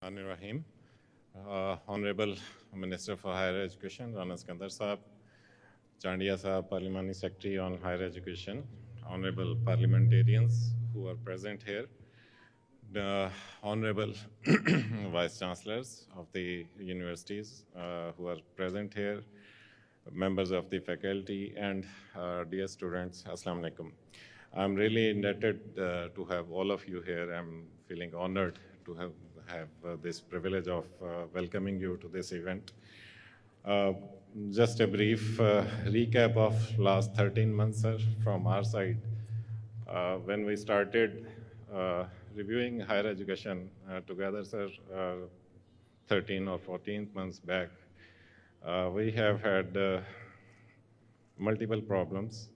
Rahim. Honorable Minister for Higher Education, Rana Skandar Sahab, Chandiya Sahab, Parliamentary Secretary on Higher Education, Honorable Parliamentarians who are present here, the Honorable Vice Chancellors of the universities who are present here, members of the faculty, and dear students, Assalamu alaikum. I'm really indebted to have all of you here. I'm feeling honored to have this privilege of welcoming you to this event. Just a brief recap of last 13 months, sir, from our side. When we started reviewing higher education together, sir, 13 or 14 months back, we have had multiple problems.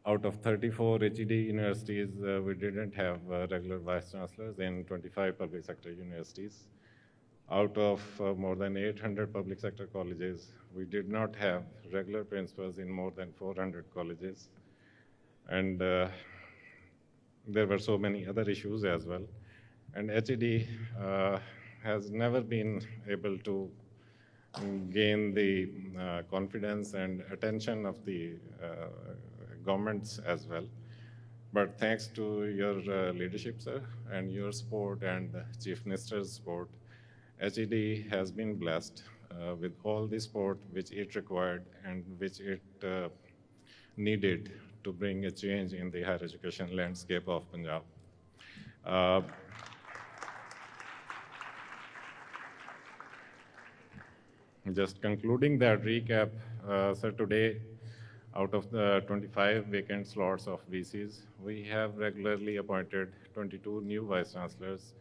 Out of 34 HED universities, we didn't have regular vice chancellors in 25 public sector universities. Out of more than 800 public sector colleges, we did not have regular principals in more than 400 colleges. And there were so many other issues as well. And HED has never been able to gain the confidence and attention of the governments as well. But thanks to your leadership, sir, and your support and Chief Minister's support, HED has been blessed with all the support which it required and which it needed to bring a change in the higher education landscape of Punjab. Just concluding that recap, sir, today, out of the 25 vacant slots of VCs, we have regularly appointed 22 new vice chancellors,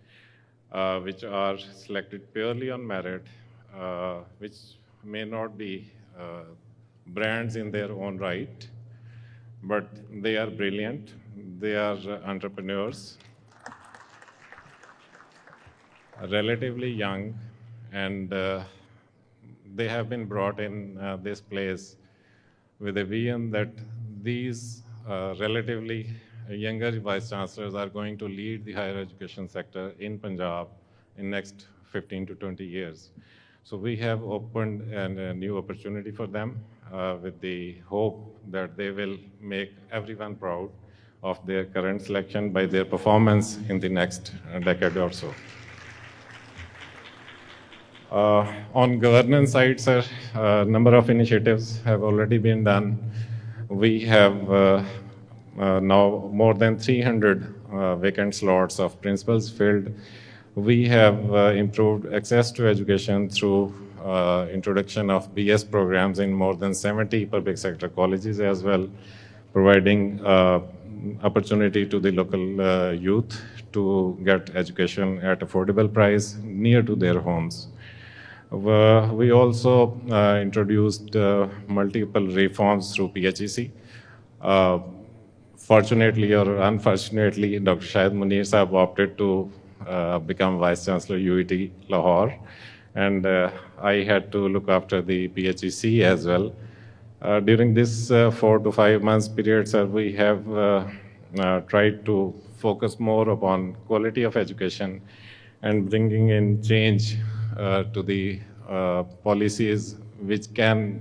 which are selected purely on merit, which may not be brands in their own right, but they are brilliant, they are entrepreneurs, relatively young, and they have been brought in this place with a vision that these relatively younger vice chancellors are going to lead the higher education sector in Punjab in next 15 to 20 years. So we have opened a new opportunity for them with the hope that they will make everyone proud of their current selection by their performance in the next decade or so. On governance side, sir, a number of initiatives have already been done. We have now more than 300 vacant slots of principals filled. We have improved access to education through introduction of BS programs in more than 70 public sector colleges as well, providing opportunity to the local youth to get education at affordable price near to their homes. We also introduced multiple reforms through PHEC. Fortunately or unfortunately, Dr. Shahid Munir Sahab opted to become Vice Chancellor UET Lahore, and I had to look after the PHEC as well. During this 4 to 5 months period, sir, we have tried to focus more upon quality of education and bringing in change to the policies which can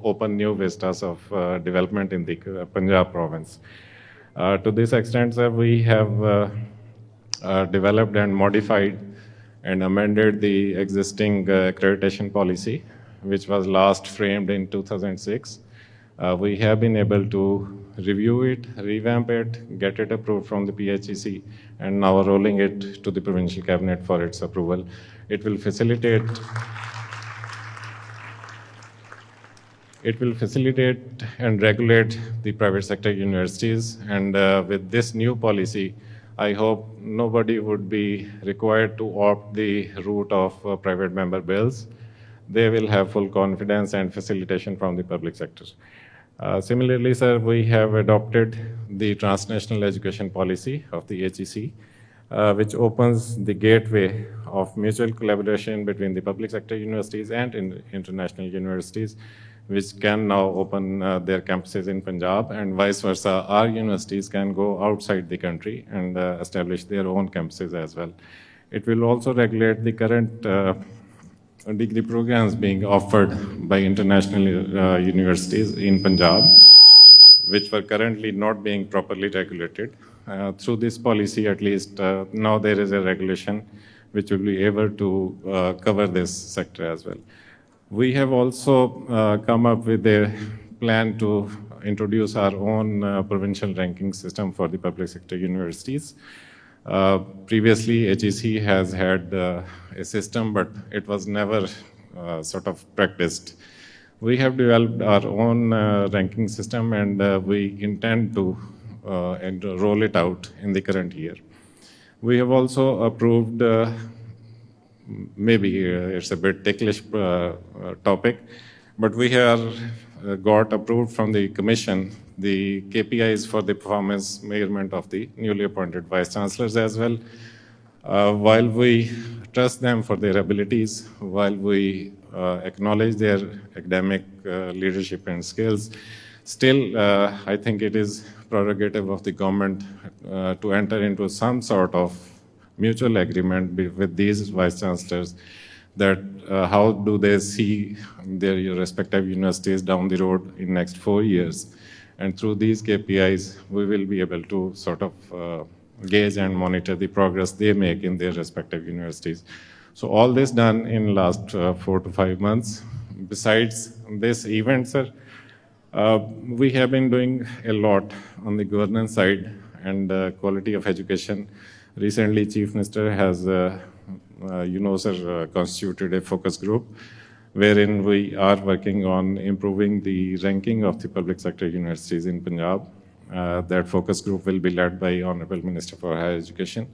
open new vistas of development in the Punjab province. To this extent, sir, we have developed and modified and amended the existing accreditation policy, which was last framed in 2006. We have been able to review it, revamp it, get it approved from the PHEC, and now rolling it to the provincial cabinet for its approval. It will facilitate and regulate the private sector universities, and with this new policy, I hope nobody would be required to opt the route of private member bills. They will have full confidence and facilitation from the public sector. Similarly, sir, we have adopted the transnational education policy of the HEC, which opens the gateway of mutual collaboration between the public sector universities and international universities, which can now open their campuses in Punjab, and vice versa. Our universities can go outside the country and establish their own campuses as well. It will also regulate the current degree programs being offered by international universities in Punjab, which were currently not being properly regulated. Through this policy, at least, now there is a regulation which will be able to cover this sector as well. We have also come up with a plan to introduce our own provincial ranking system for the public sector universities. Previously, HEC has had a system, but it was never sort of practiced. We have developed our own ranking system, and we intend to roll it out in the current year. We have also approved, maybe it's a bit ticklish topic, but we have got approved from the Commission the KPIs for the performance measurement of the newly appointed Vice Chancellors as well. While we trust them for their abilities, while we acknowledge their academic leadership and skills, still I think it is prerogative of the government to enter into some sort of mutual agreement with these Vice Chancellors that how do they see their respective universities down the road in next 4 years. And through these KPIs, we will be able to sort of gauge and monitor the progress they make in their respective universities. So all this done in last 4 to 5 months. Besides this event, sir, we have been doing a lot on the governance side and quality of education. Recently, Chief Minister has, sir, constituted a focus group wherein we are working on improving the ranking of the public sector universities in Punjab. That focus group will be led by Honorable Minister for Higher Education,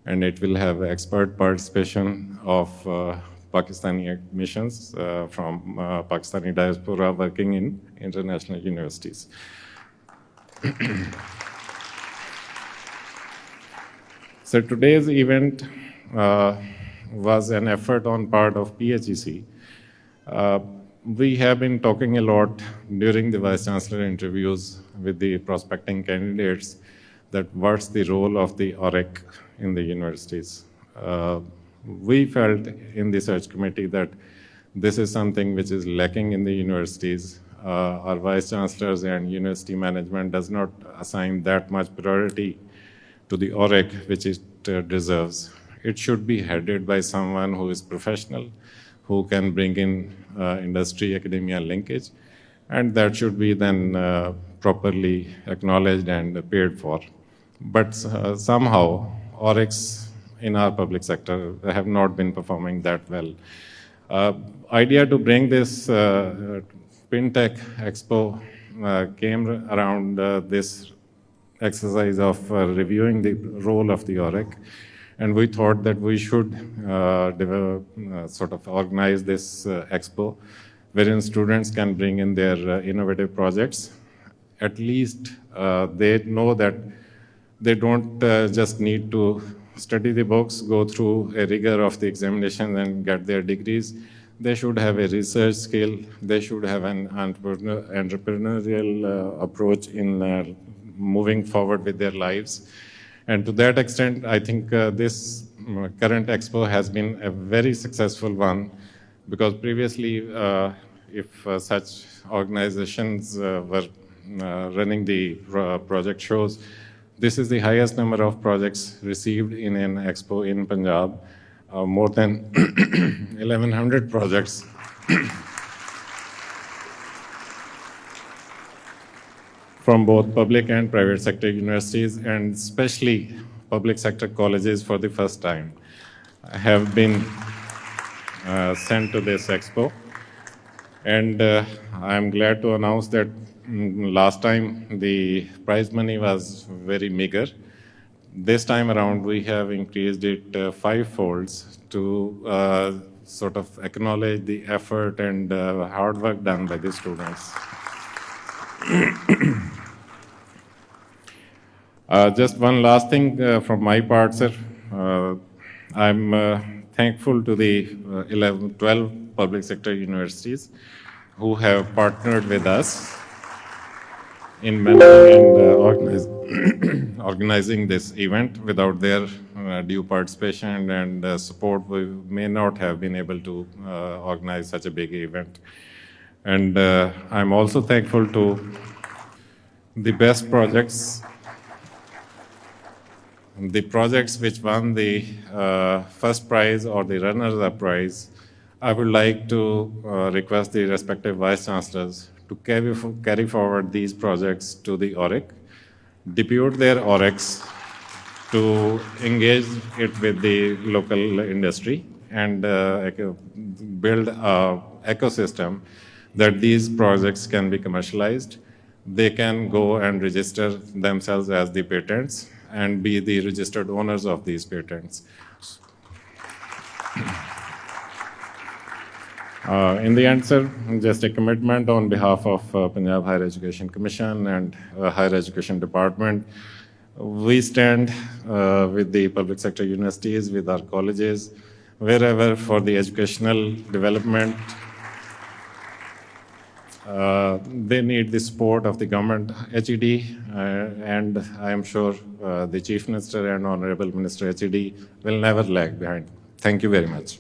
and it will have expert participation of Pakistani admissions from Pakistani diaspora working in international universities. So today's event was an effort on part of PHEC. We have been talking a lot during the Vice Chancellor interviews with the prospecting candidates that what's the role of the 𝐼REC in the universities. We felt in the search committee that this is something which is lacking in the universities. Our Vice Chancellors and university management does not assign that much priority to the 𝐼REC which it deserves. It should be headed by someone who is professional, who can bring in industry-academia linkage, and that should be then properly acknowledged and paid for. But somehow, 𝐼RECs in our public sector have not been performing that well. Idea to bring this FinTech Expo came around this exercise of reviewing the role of the 𝐼REC. And we thought that we should sort of organize this expo wherein students can bring in their innovative projects. At least they know that they don't just need to study the books, go through a rigor of the examination and get their degrees. They should have a research skill. They should have an entrepreneurial approach in moving forward with their lives. And to that extent, I think this current expo has been a very successful one, because previously, if such organizations were running the project shows, this is the highest number of projects received in an expo in Punjab, more than 1,100 projects. From both public and private sector universities, and especially public sector colleges for the first time have been sent to this expo. And I am glad to announce that last time the prize money was very meager. This time around we have increased it 5-folds to sort of acknowledge the effort and hard work done by the students. Just one last thing from my part, sir. I'm thankful to the 12 public sector universities who have partnered with us in managing and organizing organizing this event. Without their due participation and support, we may not have been able to organize such a big event. And I'm also thankful to the best projects, the projects which won the first prize or the runners-up prize. I would like to request the respective vice chancellors to carry forward these projects to the 𝐸RIC, depute their 𝐸RICs to engage it with the local industry and build an ecosystem that these projects can be commercialized. They can go and register themselves as the patents and be the registered owners of these patents. In the end, sir, just a commitment on behalf of Punjab Higher Education Commission and Higher Education Department. We stand with the public sector universities, with our colleges, wherever for the educational development. They need the support of the government, HED, and I am sure the Chief Minister and Honorable Minister HED will never lag behind. Thank you very much.